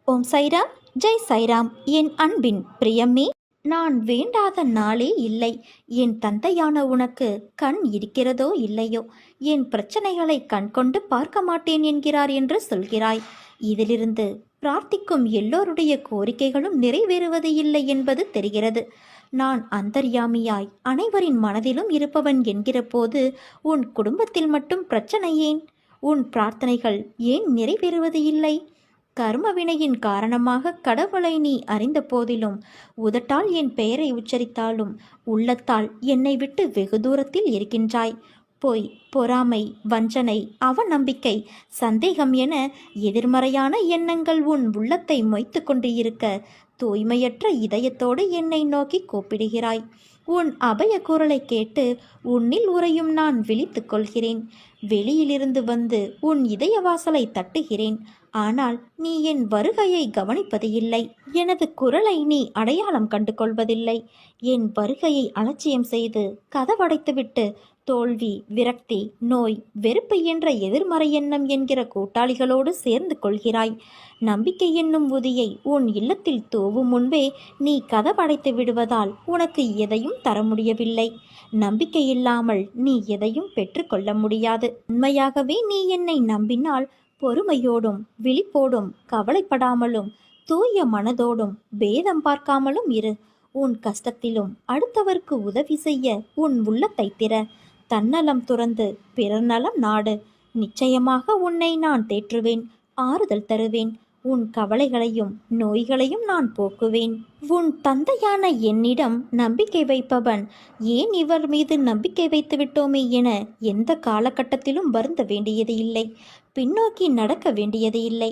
ஓம் சைராம், ஜெய் சைராம். என் அன்பின் பிரியமே, நான் வேண்டாத நாளே இல்லை. என் தந்தையான உனக்கு கண் இருக்கிறதோ இல்லையோ, என் பிரச்சனைகளை கண் கொண்டு பார்க்க மாட்டேன் என்கிறார் என்று சொல்கிறாய். இதிலிருந்து பிரார்த்திக்கும் எல்லோருடைய கோரிக்கைகளும் நிறைவேறுவது இல்லை என்பது தெரிகிறது. நான் அந்தர்யாமியாய் அனைவரின் மனதிலும் இருப்பவன் என்கிற போது உன் குடும்பத்தில் மட்டும் பிரச்சனை ஏன்? உன் பிரார்த்தனைகள் ஏன் நிறைவேறுவது இல்லை? கர்மவினையின் காரணமாக கடவுளை நீ அறிந்த போதிலும் உதட்டால் என் பெயரை உச்சரித்தாலும் உள்ளத்தால் என்னை விட்டு வெகு தூரத்தில் இருக்கின்றாய். பொய், பொறாமை, வஞ்சனை, அவநம்பிக்கை, சந்தேகம் என எதிர்மறையான எண்ணங்கள் உன் உள்ளத்தை மொய்த்து கொண்டு இருக்க தூய்மையற்ற இதயத்தோடு என்னை நோக்கி கூப்பிடுகிறாய். உன் அபய குரலை கேட்டு உன்னில் உறையும் நான் விழித்துக் கொள்கிறேன். வெளியிலிருந்து வந்து உன் இதய வாசலை தட்டுகிறேன். ஆனால் நீ என் வருகையை கவனிப்பது இல்லை. எனது குரலை நீ அடையாளம் கண்டு கொள்வதில்லை. என் வருகையை அலட்சியம் செய்து கதவடைத்துவிட்டு தோல்வி, விரக்தி, நோய், வெறுப்பு என்ற எதிர்மறை எண்ணம் என்கிற கூட்டாளிகளோடு சேர்ந்து கொள்கிறாய். நம்பிக்கை என்னும் உதியை உன் இல்லத்தில் தூவும் முன்பே நீ கதவடைத்து விடுவதால் உனக்கு எதையும் தர முடியவில்லை. நம்பிக்கை இல்லாமல் நீ எதையும் பெற்றுக்கொள்ள முடியாது. உண்மையாகவே நீ என்னை நம்பினால் பொறுமையோடும் விழிப்போடும் கவலைப்படாமலும் தூய மனதோடும் பேதம் பார்க்காமலும் இரு. உன் கஷ்டத்திலும் அடுத்தவர்க்கு உதவி செய்ய உன் உள்ளத்தை திற. தன்னலம் துறந்து பிறர் நலம் நாடு. நிச்சயமாக உன்னை நான் தேற்றுவேன், ஆறுதல் தருவேன். உன் கவலைகளையும் நோய்களையும் நான் போக்குவேன். உன் தந்தையான என்னிடம் நம்பிக்கை வைப்பவன் ஏன் இவர் மீது நம்பிக்கை வைத்து விட்டோமே என எந்த காலகட்டத்திலும் வருந்த வேண்டியது இல்லை, பின்னோக்கி நடக்க வேண்டியது இல்லை.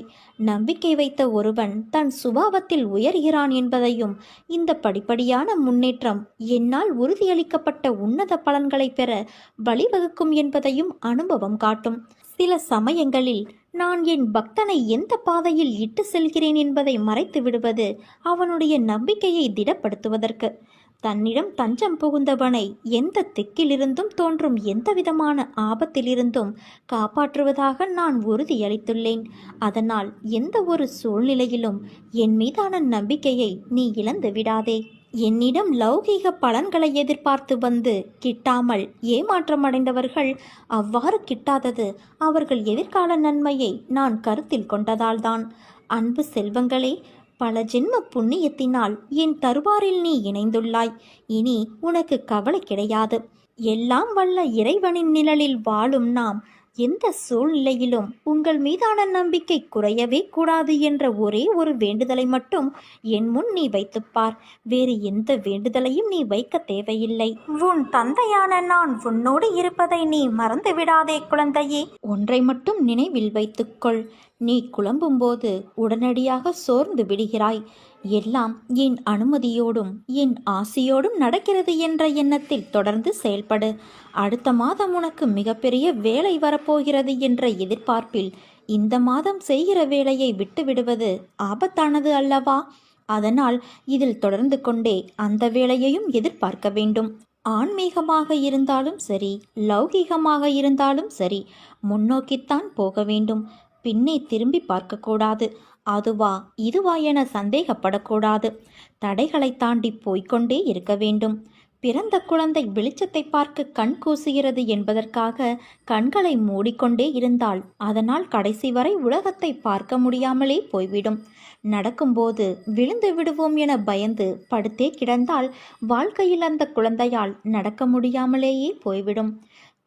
நம்பிக்கை வைத்த ஒருவன் தன் சுபாவத்தில் உயர்கிறான் என்பதையும் இந்த படிப்படியான முன்னேற்றம் என்னால் உறுதியளிக்கப்பட்ட உன்னத பலன்களை பெற வழிவகுக்கும் என்பதையும் அனுபவம் காட்டும். சில சமயங்களில் நான் என் பக்தனை எந்த பாதையில் இட்டு செல்கிறேன் என்பதை மறைத்து விடுவது அவனுடைய நம்பிக்கையை திடப்படுத்துவதற்கு. தன்னிடம் தஞ்சம் புகுந்தவனை எந்த திக்கிலிருந்தும் தோன்றும் எந்தவிதமான ஆபத்திலிருந்தும் காப்பாற்றுவதாக நான் உறுதியளித்துள்ளேன். அதனால் எந்த ஒரு சூழ்நிலையிலும் என் மீதான நம்பிக்கையை நீ இழந்து விடாதே. என்னிடம் லௌகீக பலன்களை எதிர்பார்த்து வந்து கிட்டாமல் ஏமாற்றமடைந்தவர்கள் அவ்வாறு கிட்டாதது அவர்கள் எதிர்கால நன்மையை நான் கருத்தில் கொண்டதால்தான். அன்பு செல்வங்களே, பல ஜென்ம புண்ணியத்தினால் என் தருவாரில் நீ இணைந்துள்ளாய். இனி உனக்கு கவலை கிடையாது. எல்லாம் வல்ல இறைவனின் நிழலில் வாழும் நாம் எந்த சூழ்நிலையிலும் உங்கள் மீதான நம்பிக்கை குறையவே கூடாது என்ற ஒரே ஒரு வேண்டுதலை மட்டும் என் முன் நீ வைத்துப்பார். வேறு எந்த வேண்டுதலையும் நீ வைக்க தேவையில்லை. உன் தந்தையான நான் உன்னோடு இருப்பதை நீ மறந்து விடாதே குழந்தையே. ஒன்றை மட்டும் நினைவில் வைத்துக்கொள். நீ குழம்பும்போது உடனடியாக சோர்ந்து விடுகிறாய். எல்லாம் என் அனுமதியோடும் என் ஆசையோடும் நடக்கிறது என்ற எண்ணத்தில் தொடர்ந்து செயல்படு. அடுத்த மாதம் உனக்கு மிகப்பெரிய வேலை வரப்போகிறது என்ற எதிர்பார்ப்பில் இந்த மாதம் செய்கிற வேலையை விட்டுவிடுவது ஆபத்தானது அல்லவா? அதனால் இதில் தொடர்ந்து கொண்டே அந்த வேலையையும் எதிர்பார்க்க வேண்டும். ஆன்மீகமாக இருந்தாலும் சரி, லௌகீகமாக இருந்தாலும் சரி, முன்னோக்கித்தான் போக வேண்டும். பின்னே திரும்பி பார்க்கக்கூடாது. அதுவா இதுவா என சந்தேகப்படக்கூடாது. தடைகளை தாண்டி போய்கொண்டே இருக்க வேண்டும். பிறந்த குழந்தை வெளிச்சத்தை பார்க்க கண் கூசுகிறது என்பதற்காக கண்களை மூடிக்கொண்டே இருந்தால் அதனால் கடைசி வரை உலகத்தை பார்க்க முடியாமலே போய்விடும். நடக்கும்போது விழுந்து விடுவோம் என பயந்து படுத்தே கிடந்தால் வாழ்க்கையில் அந்த குழந்தையால் நடக்க முடியாமலேயே போய்விடும்.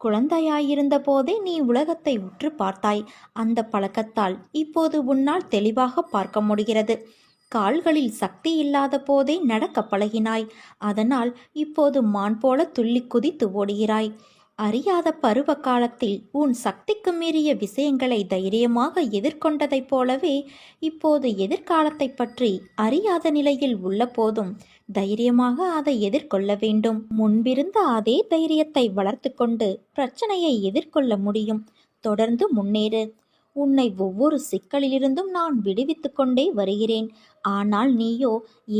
குழந்தையாயிருந்த போதே நீ உலகத்தை உற்று பார்த்தாய். அந்த பழக்கத்தால் இப்போது உன்னால் தெளிவாக பார்க்க முடிகிறது. கால்களில் சக்தி இல்லாத போதே நடக்க பழகினாய். அதனால் இப்போது மான் போல துள்ளி குதித்து ஓடுகிறாய். அறியாத பருவ காலத்தில் உன் சக்திக்கு மீறிய விஷயங்களை தைரியமாக எதிர்கொண்டதைப் போலவே இப்போது எதிர்காலத்தை பற்றி அறியாத நிலையில் உள்ள போதும் தைரியமாக அதை எதிர்கொள்ள வேண்டும். முன்பிருந்த அதே தைரியத்தை வளர்த்து கொண்டு பிரச்சனையை எதிர்கொள்ள முடியும். தொடர்ந்து முன்னேறு. உன்னை ஒவ்வொரு சிக்கலிலிருந்தும் நான் விடுவித்து கொண்டே வருகிறேன். ஆனால் நீயோ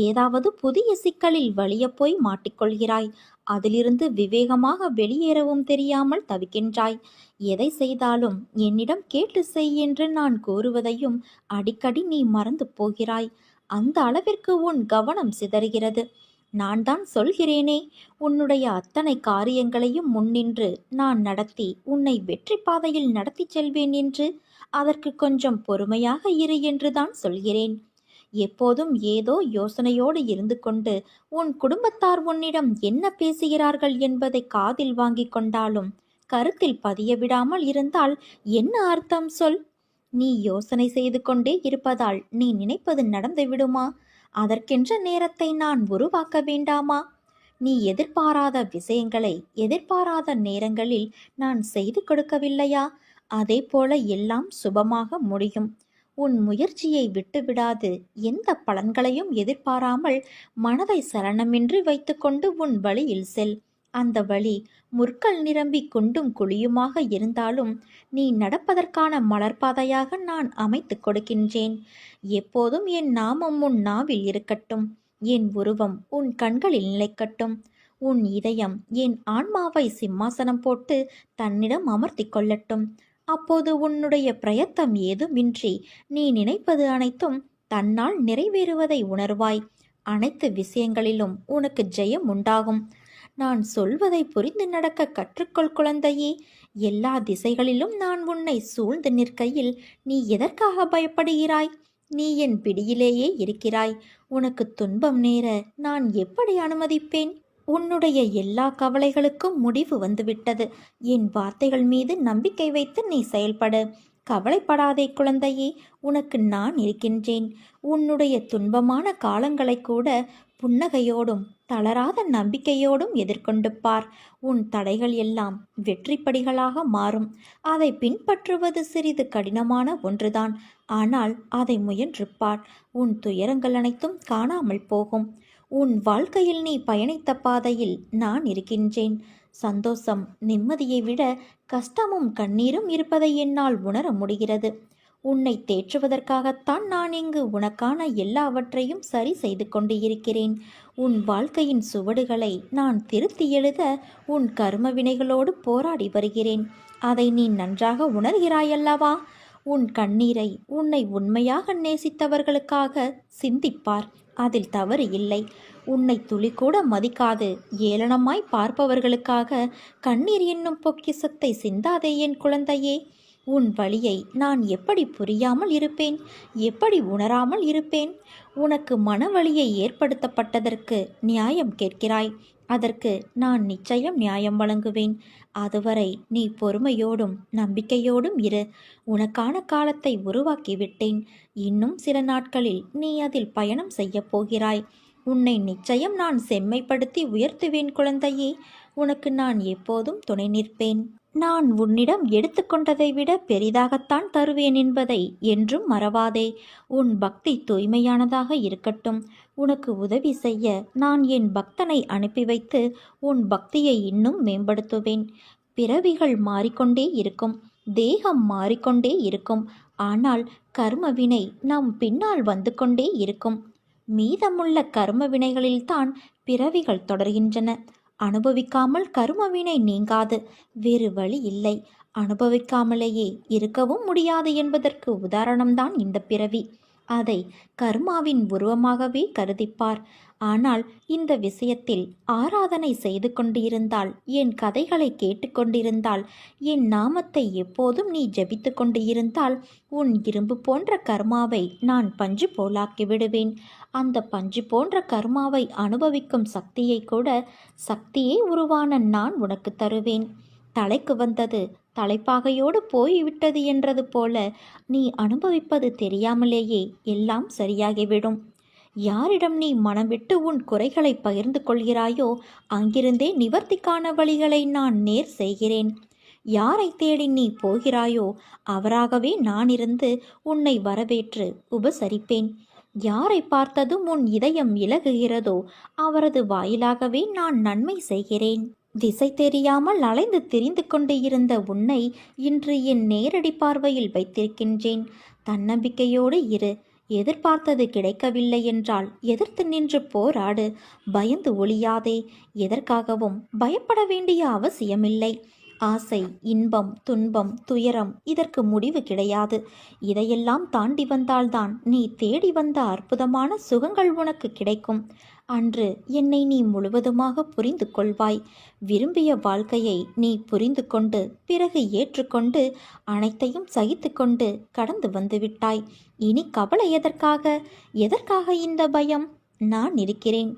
ஏதாவது புதிய சிக்கலில் வலிய போய் மாட்டிக்கொள்கிறாய். அதிலிருந்து விவேகமாக வெளியேறவும் தெரியாமல் தவிக்கின்றாய். எதை செய்தாலும் என்னிடம் கேட்டு செய் என்று நான் கூறுவதையும் அடிக்கடி நீ மறந்து போகிறாய். அந்த அளவிற்கு உன் கவனம் சிதறுகிறது. நான் தான் சொல்கிறேனே, உன்னுடைய அத்தனை காரியங்களையும் முன்னின்று நான் நடத்தி உன்னை வெற்றி பாதையில் நடத்தி செல்வேன் என்று. அதற்கு கொஞ்சம் பொறுமையாக இரு என்றுதான் சொல்கிறேன். எப்போதும் ஏதோ யோசனையோடு இருந்து கொண்டு உன் குடும்பத்தார் உன்னிடம் என்ன பேசுகிறார்கள் என்பதை காதில் வாங்கிக் கொண்டாலும் கருத்தில் பதிய விடாமல் இருந்தால் என்ன அர்த்தம் சொல்? நீ யோசனை செய்து கொண்டே இருப்பதால் நீ நினைப்பது நடந்து விடுமா? அதற்கென்ற நேரத்தை நான் உருவாக்க வேண்டாமா? நீ எதிர்பாராத விஷயங்களை எதிர்பாராத நேரங்களில் நான் செய்து கொடுக்கவில்லையா? அதே போல எல்லாம் சுபமாக முடியும். உன் முயற்சியை விட்டுவிடாது எந்த பலன்களையும் எதிர்பாராமல் மனதை சலனமின்றி வைத்துக்கொண்டு உன் வழியில் செல். அந்த வழி முற்கள் நிரம்பி குண்டும் குழியுமாக இருந்தாலும் நீ நடப்பதற்கான மலர்பாதையாக நான் அமைத்து கொடுக்கின்றேன். எப்போதும் என் நாமம் உன் நாவில் இருக்கட்டும். என் உருவம் உன் கண்களில் நிலைக்கட்டும். உன் இதயம் என் ஆன்மாவை சிம்மாசனம் போட்டு தன்னிடம் அமர்த்தி கொள்ளட்டும். அப்போது உன்னுடைய பிரயத்தம் ஏதுமின்றி நீ நினைப்பது அனைத்தும் தன்னால் நிறைவேறுவதை உணர்வாய். அனைத்து விஷயங்களிலும் உனக்கு ஜெயம் உண்டாகும். நான் சொல்வதை புரிந்து நடக்க கற்றுக்கொள் குழந்தையே. எல்லா திசைகளிலும் நான் உன்னை சூழ்ந்து நிற்கையில் நீ எதற்காக பயப்படுகிறாய்? நீ என் பிடியிலேயே இருக்கிறாய். உனக்கு துன்பம் நேர நான் எப்படி அனுமதிப்பேன்? உன்னுடைய எல்லா கவலைகளுக்கும் முடிவு வந்துவிட்டது. என் வார்த்தைகள் மீது நம்பிக்கை வைத்து நீ செயல்படு. கவலைப்படாதே குழந்தையே, உனக்கு நான் இருக்கின்றேன். உன்னுடைய துன்பமான காலங்களை கூட புன்னகையோடும் தளராத நம்பிக்கையோடும் எதிர்கொண்டு பார். உன் தடைகள் எல்லாம் வெற்றிப்படிகளாக மாறும். அதை பின்பற்றுவது சிறிது கடினமான ஒன்றுதான். ஆனால் அதை முயன்று பார். உன் துயரங்கள் அனைத்தும் காணாமல் போகும். உன் வாழ்க்கையில் நீ பயணித்த பாதையில் நான் இருக்கின்றேன். சந்தோஷம் நிம்மதியை விட கஷ்டமும் கண்ணீரும் இருப்பதை என்னால் உணர முடிகிறது. உன்னை தேற்றுவதற்காகத்தான் நான் இங்கு உனக்கான எல்லாவற்றையும் சரி செய்து கொண்டு இருக்கிறேன். உன் வாழ்க்கையின் சுவடுகளை நான் திருத்தி எழுத உன் கர்ம வினைகளோடு போராடி வருகிறேன். அதை நீ நன்றாக உணர்கிறாயல்லவா? உன் கண்ணீரை உன்னை உண்மையாக நேசித்தவர்களுக்காக சிந்திப்பார். அதில் தவறு இல்லை. உன்னை துளிக்கூட மதிக்காது ஏளனமாய் பார்ப்பவர்களுக்காக கண்ணீர் என்னும் பொக்கிஷத்தை சிந்தாதே என் குழந்தையே. உன் வழியை நான் எப்படி புரியாமல் இருப்பேன்? எப்படி உணராமல் இருப்பேன்? உனக்கு மனவழியை ஏற்படுத்தப்பட்டதற்கு நியாயம் கேட்கிறாய். அதற்கு நான் நிச்சயம் நியாயம் வழங்குவேன். அதுவரை நீ பொறுமையோடும் நம்பிக்கையோடும் இரு. உனக்கான காலத்தை உருவாக்கிவிட்டேன். இன்னும் சில நாட்களில் நீ அதில் பயணம் செய்யப் போகிறாய். உன்னை நிச்சயம் நான் செம்மைப்படுத்தி உயர்த்துவேன் குழந்தையே. உனக்கு நான் எப்போதும் துணை நிற்பேன். நான் உன்னிடம் எடுத்துக்கொண்டதை விட பெரிதாகத்தான் தருவேன் என்பதை என்றும் மறவாதே. உன் பக்தி தூய்மையானதாக இருக்கட்டும். உனக்கு உதவி செய்ய நான் என் பக்தனை அனுப்பி வைத்து உன் பக்தியை இன்னும் மேம்படுத்துவேன். பிறவிகள் மாறிக்கொண்டே இருக்கும். தேகம் மாறிக்கொண்டே இருக்கும். ஆனால் கர்மவினை நம் பின்னால் வந்து கொண்டே இருக்கும். மீதமுள்ள கர்ம வினைகளில்தான் பிறவிகள் தொடர்கின்றன. அனுபவிக்காமல் கர்மவினை நீங்காது. வேறு வழி இல்லை. அனுபவிக்காமலேயே இருக்கவும் முடியாது என்பதற்கு உதாரணம்தான் இந்த பிறவி. அதை கர்மாவின் உருவமாகவே கருதிப்பார். ஆனால் இந்த விஷயத்தில் ஆராதனை செய்து கொண்டிருந்தால், என் கதைகளை கேட்டுக்கொண்டிருந்தால், என் நாமத்தை எப்போதும் நீ ஜபித்து கொண்டு இருந்தால், உன் இரும்பு போன்ற கர்மாவை நான் பஞ்சு போலாக்கி விடுவேன். அந்த பஞ்சு போன்ற கர்மாவை அனுபவிக்கும் சக்தியை கூட சக்தியே உருவான நான் உனக்கு தருவேன். தலைக்கு வந்தது தலைப்பாகையோடு போய்விட்டது என்றது போல நீ அனுபவிப்பது தெரியாமலேயே எல்லாம் சரியாகிவிடும். யாரிடம் நீ மனம் விட்டு உன் குறைகளை பகிர்ந்து கொள்கிறாயோ அங்கிருந்தே நிவர்த்திக்கான வழிகளை நான் நேர் செய்கிறேன். யாரை தேடி நீ போகிறாயோ அவராகவே நான் இருந்து உன்னை வரவேற்று உபசரிப்பேன். யாரை பார்த்ததும் உன் இதயம் இலகுகிறதோ அவரது வாயிலாகவே நான் நன்மை செய்கிறேன். திசை தெரியாமல் அலைந்து திரிந்து கொண்டு இருந்த உன்னை இன்று என் நேரடி பார்வையில் வைத்திருக்கின்றேன். தன்னம்பிக்கையோடு இரு. எதிர்பார்த்தது கிடைக்கவில்லை என்றால் எதிர்த்து நின்று போராடு. பயந்து ஒளியாதே. எதற்காகவும் பயப்பட வேண்டிய அவசியமில்லை. ஆசை, இன்பம், துன்பம், துயரம் இதற்கு முடிவு கிடையாது. இதையெல்லாம் தாண்டி வந்தால்தான் நீ தேடி வந்த அற்புதமான சுகங்கள் உனக்கு கிடைக்கும். அன்று என்னை நீ முழுவதுமாக புரிந்து கொள்வாய். விரும்பிய வாழ்க்கையை நீ புரிந்து கொண்டு பிறகு ஏற்றுக்கொண்டு அனைத்தையும் சகித்து கொண்டு கடந்து வந்துவிட்டாய். இனி கவலை எதற்காக? எதற்காக இந்த பயம்? நான் இருக்கிறேன்.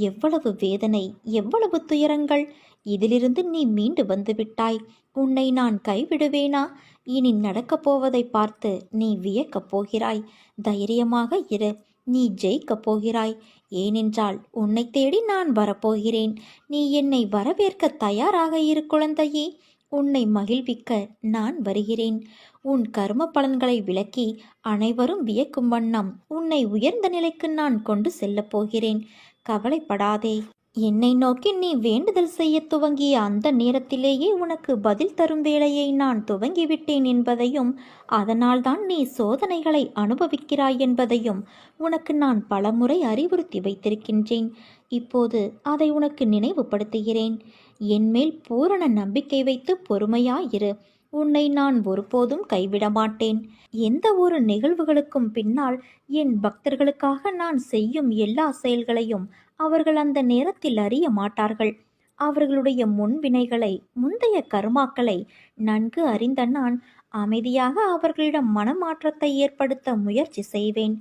எவ்வளவு வேதனை, எவ்வளவு துயரங்கள்! இதிலிருந்து நீ மீண்டு வந்து விட்டாய். உன்னை நான் கைவிடுவேனா? இனி நடக்கப் போவதை பார்த்து நீ வியக்கப் போகிறாய். தைரியமாக இரு. நீ ஜெயிக்கப் போகிறாய். ஏனென்றால் உன்னை தேடி நான் வரப்போகிறேன். நீ என்னை வரவேற்க தயாராக இரு குழந்தையே. உன்னை மகிழ்விக்க நான் வருகிறேன். உன் கர்ம பலன்களை விளக்கி அனைவரும் வியக்கும் வண்ணம் உன்னை உயர்ந்த நிலைக்கு நான் கொண்டு செல்லப் போகிறேன். கவலைப்படாதே. என்னை நோக்கி நீ வேண்டுதல் செய்ய துவங்கிய அந்த நேரத்திலேயே உனக்கு பதில் தரும் வேளையை நான் துவங்கிவிட்டேன் என்பதையும், அதனால்தான் நீ சோதனைகளை அனுபவிக்கிறாய் என்பதையும் உனக்கு நான் பலமுறை அறிவுறுத்தி வைத்திருக்கின்றேன். இப்போது அதை உனக்கு நினைவுபடுத்துகிறேன். என்மேல் பூரண நம்பிக்கை வைத்து பொறுமையாயிரு. உன்னை நான் ஒருபோதும் கைவிட மாட்டேன். எந்த ஒரு நிகழ்வுகளுக்கும் பின்னால் என் பக்தர்களுக்காக நான் செய்யும் எல்லா செயல்களையும் அவர்கள் அந்த நேரத்தில் அறிய மாட்டார்கள். அவர்களுடைய முன்வினைகளை, முந்தைய கர்மாக்களை நன்கு அறிந்த நான் அமைதியாக அவர்களிடம் மனமாற்றத்தை ஏற்படுத்த முயற்சி செய்வேன்.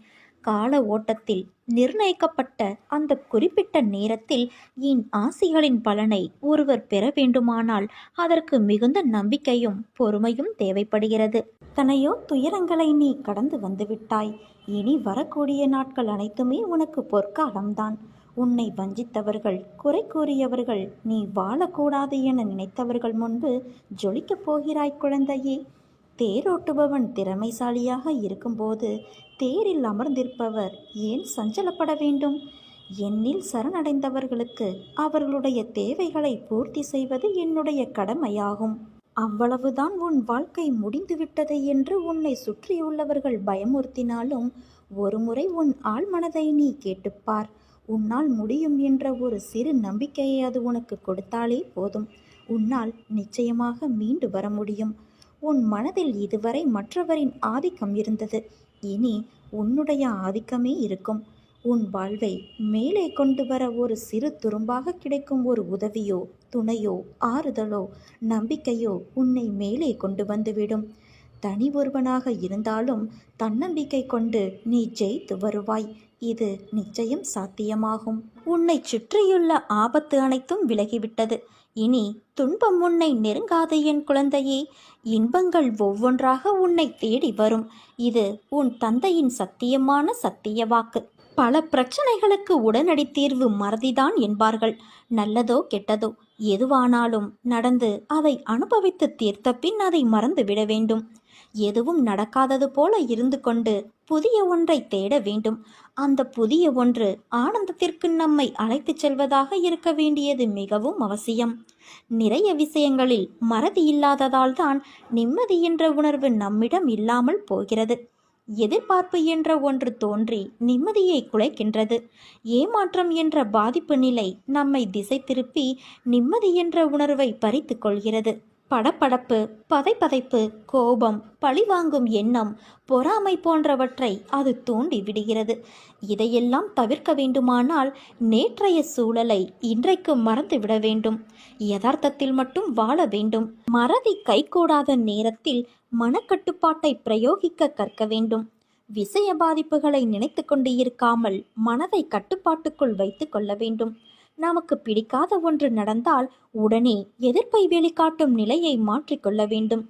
கால ஓட்டத்தில் நிர்ணயிக்கப்பட்ட அந்த குறிப்பிட்ட நேரத்தில் என் ஆசிகளின் பலனை ஒருவர் பெற வேண்டுமானால் அதற்கு மிகுந்த நம்பிக்கையும் பொறுமையும் தேவைப்படுகிறது. தனையோ துயரங்களை நீ கடந்து வந்துவிட்டாய். இனி வரக்கூடிய நாட்கள் அனைத்துமே உனக்கு பொற்காலம்தான். உன்னை வஞ்சித்தவர்கள், குறை கூறியவர்கள், நீ வாழக்கூடாது என நினைத்தவர்கள் முன்பு ஜொலிக்கப் போகிறாய் குழந்தையே. தேரோட்டுபவன் திறமைசாலியாக இருக்கும்போது தேரில் அமர்ந்திருப்பவர் ஏன் சஞ்சலப்பட வேண்டும்? என்னில் சரணடைந்தவர்களுக்கு அவர்களுடைய தேவைகளை பூர்த்தி செய்வது என்னுடைய கடமையாகும். அவ்வளவுதான். உன் வாழ்க்கை முடிந்துவிட்டது என்று உன்னை சுற்றியுள்ளவர்கள் பயமுறுத்தினாலும் ஒருமுறை உன் ஆழ்மனதை நீ கேட்டுப்பார். உன்னால் முடியும் என்ற ஒரு சிறு நம்பிக்கையை அது உனக்கு கொடுத்தாலே போதும். உன்னால் நிச்சயமாக மீண்டு வர முடியும். உன் மனதில் இதுவரை மற்றவரின் ஆதிக்கம் இருந்தது. இனி உன்னுடைய ஆதிக்கமே இருக்கும். உன் வாழ்வை மேலே கொண்டு வர ஒரு சிறு துரும்பாக கிடைக்கும் ஒரு உதவியோ, துணையோ, ஆறுதலோ, நம்பிக்கையோ உன்னை மேலே கொண்டு வந்துவிடும். தனி ஒருவனாக இருந்தாலும் தன்னம்பிக்கை கொண்டு நீ ஜெயித்து வருவாய். இது நிச்சயம் சாத்தியமாகும். உன்னை சுற்றியுள்ள ஆபத்து அனைத்தும் விலகிவிட்டது. இனி துன்பம் உன்னை நெருங்காது என் குழந்தையே. இன்பங்கள் ஒவ்வொன்றாக உன்னை தேடி வரும். இது உன் தந்தையின் சத்தியமான சத்திய வாக்கு. பல பிரச்சனைகளுக்கு உடனடி தீர்வு மறதிதான் என்பார்கள். நல்லதோ கெட்டதோ எதுவானாலும் நடந்து அதை அனுபவித்து தீர்த்த பின் அதை மறந்து விட வேண்டும். எதுவும் நடக்காதது போல இருந்து கொண்டு புதிய ஒன்றை தேட வேண்டும். அந்த புதிய ஒன்று ஆனந்தத்திற்கு நம்மை அழைத்துச் செல்வதாக இருக்க வேண்டியது மிகவும் அவசியம். நிறைய விஷயங்களில் மறதி இல்லாததால் தான் நிம்மதி என்ற உணர்வு நம்மிடம் இல்லாமல் போகிறது. எதிர்பார்ப்பு என்ற ஒன்று தோன்றி நிம்மதியை குலைக்கின்றது. ஏமாற்றம் என்ற பாதிப்பு நிலை நம்மை திசை திருப்பி நிம்மதி என்ற உணர்வை பறித்து கொள்கிறது. படபடப்பு, பதைபதைப்பு, கோபம், பழிவாங்கும் எண்ணம், பொறாமை போன்றவற்றை அது தூண்டி விடுகிறது. இதையெல்லாம் தவிர்க்க வேண்டுமானால் நேற்றைய சூழலை இன்றைக்கு மறந்து விட வேண்டும். யதார்த்தத்தில் மட்டும் வாழ வேண்டும். மறதி கைகூடாத நேரத்தில் மனக்கட்டுப்பாட்டை பிரயோகிக்க கற்க வேண்டும். விஷய பாதிப்புகளை நினைத்து கொண்டு இருக்காமல் மனதை கட்டுப்பாட்டுக்குள் வைத்து கொள்ள வேண்டும். நமக்கு பிடிக்காத ஒன்று நடந்தால் உடனே எதிர்ப்பை வெளிக்காட்டும் நிலையை மாற்றிக்கொள்ள வேண்டும்.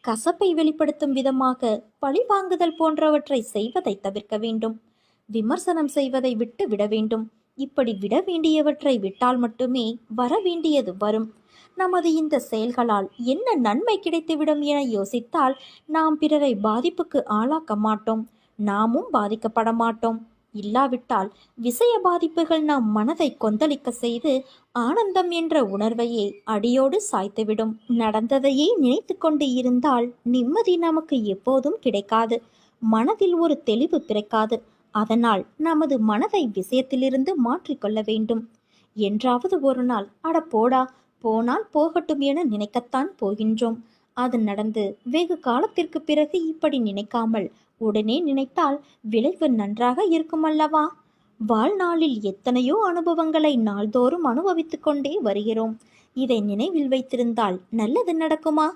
கசப்பை வெளிப்படுத்தும் விதமாக பழிவாங்குதல் போன்றவற்றை செய்வதை தவிர்க்க வேண்டும். விமர்சனம் செய்வதை விட்டு விட வேண்டும். இப்படி விட வேண்டியவற்றை விட்டால் மட்டுமே வர வேண்டியது வரும். நமது இந்த செயல்களால் என்ன நன்மை கிடைத்துவிடும் என யோசித்தால் நாம் பிறரை பாதிப்புக்கு ஆளாக்க மாட்டோம். நாமும் பாதிக்கப்பட மாட்டோம். இல்லாவிட்டால் விஷய பாதிப்புகள் நம் மனதை கொந்தளிக்க செய்து ஆனந்தம் என்ற உணர்வையே அடியோடு சாய்த்துவிடும். நடந்ததையே நினைத்து கொண்டு இருந்தால் நிம்மதி நமக்கு எப்போதும் கிடைக்காது. மனதில் ஒரு தெளிவு பிறக்காது. அதனால் நமது மனதை விஷயத்திலிருந்து மாற்றிக்கொள்ள வேண்டும். என்றாவது ஒரு நாள் அட போடா, போனால் போகட்டும் என நினைக்கத்தான் போகின்றோம். அது நடந்து வெகு காலத்திற்கு பிறகு இப்படி நினைக்காமல் உடனே நினைத்தால் விளைவு நன்றாக இருக்குமல்லவா? வாழ்நாளில் எத்தனையோ அனுபவங்களை நாள்தோறும் அனுபவித்துக் கொண்டே வருகிறோம். இதை நினைவில் வைத்திருந்தால் நல்லது நடக்குமா?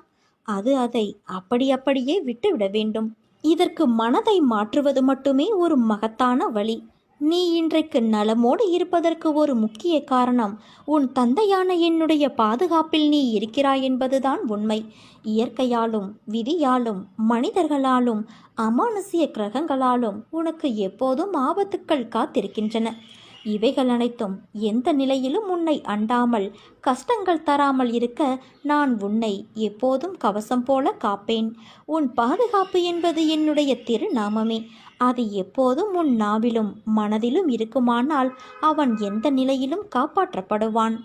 அதை அப்படியே விட்டுவிட வேண்டும். இதற்கு மனதை மாற்றுவது மட்டுமே ஒரு மகத்தான வழி. நீ இன்றைக்கு நலமோடு இருப்பதற்கு ஒரு முக்கிய காரணம் உன் தந்தையான என்னுடைய பாதுகாப்பில் நீ இருக்கிறாய் என்பதுதான் உண்மை. இயற்கையாலும் விதியாலும் மனிதர்களாலும் அமானுஷ்ய கிரகங்களாலும் உனக்கு எப்போதும் ஆபத்துக்கள் காத்திருக்கின்றன. இவைகள் அனைத்தும் எந்த நிலையிலும் உன்னை அண்டாமல் கஷ்டங்கள் தராமல் இருக்க நான் உன்னை எப்போதும் கவசம் போல காப்பேன். உன் பாதுகாப்பு என்பது என்னுடைய திருநாமமே. அது எப்போதும் உன் நாவிலும் மனதிலும் இருக்குமானால் அவன் எந்த நிலையிலும் காப்பாற்றப்படுவான்.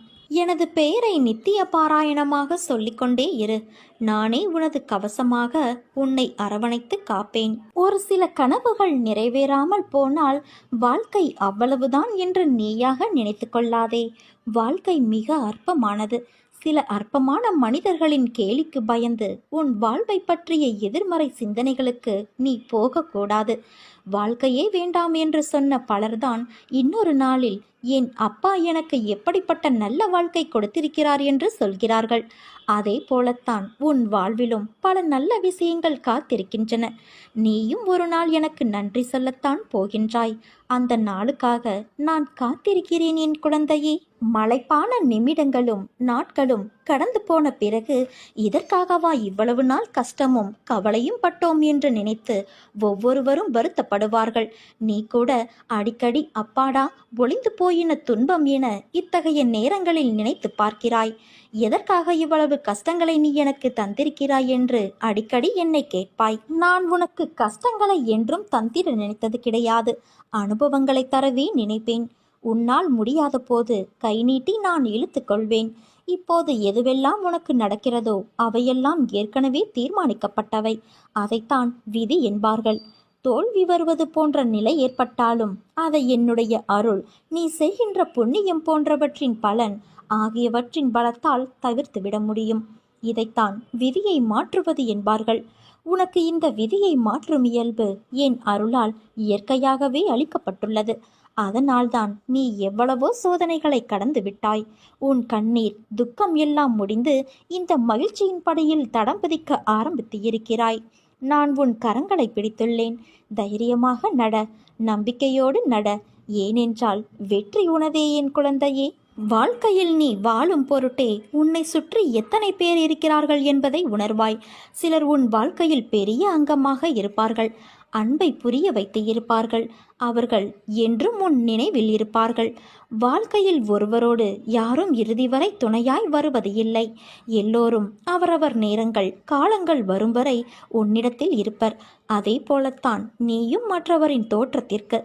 எனது பெயரை நித்திய பாராயணமாக சொல்லிக்கொண்டே இரு. நானே உனது கவசமாக உன்னை அரவணைத்து காப்பேன். ஒரு சில கனவுகள் நிறைவேறாமல் போனால் வாழ்க்கை அவ்வளவுதான் என்று நீயாக நினைத்து கொள்ளாதே. வாழ்க்கை மிக அற்பமானது. சில அற்பமான மனிதர்களின் கேலிக்கு பயந்து உன் வாழ்வை பற்றிய எதிர்மறை சிந்தனைகளுக்கு நீ போகக்கூடாது. வாழ்க்கையே வேண்டாம் என்று சொன்ன பலர்தான் இன்னொரு நாளில் என் அப்பா எனக்கு எப்படிப்பட்ட நல்ல வாழ்க்கை கொடுத்திருக்கிறார் என்று சொல்கிறார்கள். அதே போலத்தான் உன் வாழ்விலும் பல நல்ல விஷயங்கள் காத்திருக்கின்றன. நீயும் ஒரு நாள் எனக்கு நன்றி சொல்லத்தான் போகின்றாய். அந்த நாளுக்காக நான் காத்திருக்கிறேன் என் குழந்தையே. மலைப்பான நிமிடங்களும் நாட்களும் கடந்து போன பிறகு இதற்காகவா இவ்வளவு நாள் கஷ்டமும் கவலையும் பட்டோம் என்று நினைத்து ஒவ்வொருவரும் வருத்தப்படுவார்கள். நீ கூட அடிக்கடி அப்பாடா ஒளிந்து போயின துன்பம் என இத்தகைய நேரங்களில் நினைத்து பார்க்கிறாய். எதற்காக இவ்வளவு கஷ்டங்களை நீ எனக்கு தந்திருக்கிறாய் என்று அடிக்கடி என்னை கேட்பாய். நான் உனக்கு கஷ்டங்களை என்றும் தந்திர நினைத்தது கிடையாது. அனுபவங்களை தரவே நினைப்பேன். உன்னால் முடியாத போது கை நீட்டி நான் இழுத்து கொள்வேன். இப்போது எதுவெல்லாம் உனக்கு நடக்கிறதோ அவையெல்லாம் ஏற்கனவே தீர்மானிக்கப்பட்டவை. அதைத்தான் விதி என்பார்கள். தோல்வி வருவது போன்ற நிலை ஏற்பட்டாலும் அதை என்னுடைய அருள், நீ செய்கின்ற புண்ணியம் போன்றவற்றின் பலன் ஆகியவற்றின் பலத்தால் தவிர்த்துவிட முடியும். இதைத்தான் விதியை மாற்றுவது என்பார்கள். உனக்கு இந்த விதியை மாற்றும் இயல்பு என் அருளால் இயற்கையாகவே அளிக்கப்பட்டுள்ளது. அதனால்தான் நீ எவ்வளவோ சோதனைகளை கடந்து விட்டாய். உன் கண்ணீர் துக்கம் எல்லாம் முடிந்து இந்த மகிழ்ச்சியின் படியில் தடம் பதிக்க ஆரம்பித்து இருக்கிறாய். நான் உன் கரங்களை பிடித்துள்ளேன். தைரியமாக நட, நம்பிக்கையோடு நட. ஏனென்றால் வெற்றி உனதே என் குழந்தையே. வாழ்க்கையில் நீ வாழும் பொருட்டே உன்னை சுற்றி எத்தனை பேர் இருக்கிறார்கள் என்பதை உணர்வாய். சிலர் உன் வாழ்க்கையில் பெரிய அங்கமாக இருப்பார்கள். அன்பை புரிய வைத்து இருப்பார்கள். அவர்கள் என்றும் உன் நினைவில் இருப்பார்கள். வாழ்க்கையில் ஒருவரோடு யாரும் இறுதி வரை துணையாய் வருவது இல்லை. எல்லோரும் அவரவர் நேரங்கள் காலங்கள் வரும் வரை உன்னிடத்தில் இருப்பர். அதே போலத்தான் நீயும் மற்றவரின் தோற்றத்திற்கு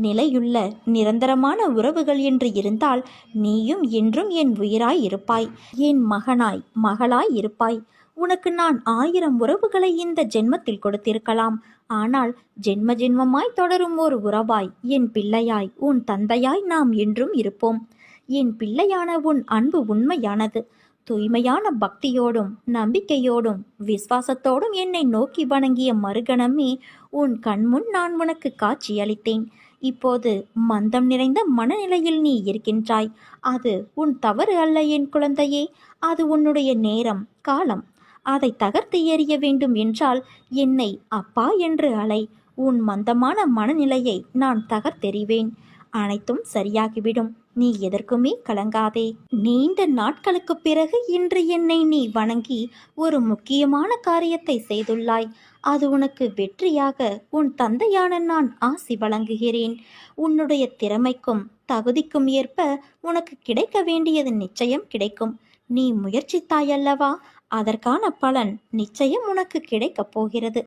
நிலையுள்ள நிரந்தரமான உறவுகள் என்று இருந்தால் நீயும் என்றும் என் உயிராய் இருப்பாய். என் மகனாய் மகளாய் இருப்பாய். உனக்கு நான் 1000 உறவுகளை இந்த ஜென்மத்தில் கொடுத்திருக்கலாம். ஆனால் ஜென்ம ஜென்மமாய் தொடரும் ஒரு உறவாய் என் பிள்ளையாய் உன் தந்தையாய் நாம் என்றும் இருப்போம். என் பிள்ளையான உன் அன்பு உண்மையானது. தூய்மையான பக்தியோடும் நம்பிக்கையோடும் விசுவாசத்தோடும் என்னை நோக்கி வணங்கிய மறுகணமே உன் கண்முன் நான் உனக்கு காட்சியளித்தேன். இப்போது மந்தம் நிறைந்த மனநிலையில் நீ இருக்கின்றாய். அது உன் தவறு அல்ல என் குழந்தையே. அது உன்னுடைய நேரம் காலம். அதை தகர்த்து எறிய வேண்டும் என்றால் என்னை அப்பா என்று அழை. உன் மந்தமான மனநிலையை நான் தகர்த்தெறிவேன். அனைத்தும் சரியாகிவிடும். நீ எதற்குமே கலங்காதே. நீண்ட நாட்களுக்கு பிறகு இன்று என்னை நீ வணங்கி ஒரு முக்கியமான காரியத்தை செய்துள்ளாய். அது உனக்கு வெற்றியாக உன் தந்தையான நான் ஆசி வழங்குகிறேன். உன்னுடைய திறமைக்கும் தகுதிக்கும் ஏற்ப உனக்கு கிடைக்க வேண்டியது நிச்சயம் கிடைக்கும். நீ முயற்சித்தாயல்லவா? அதற்கான பலன் நிச்சயம் உனக்கு கிடைக்கப் போகிறது.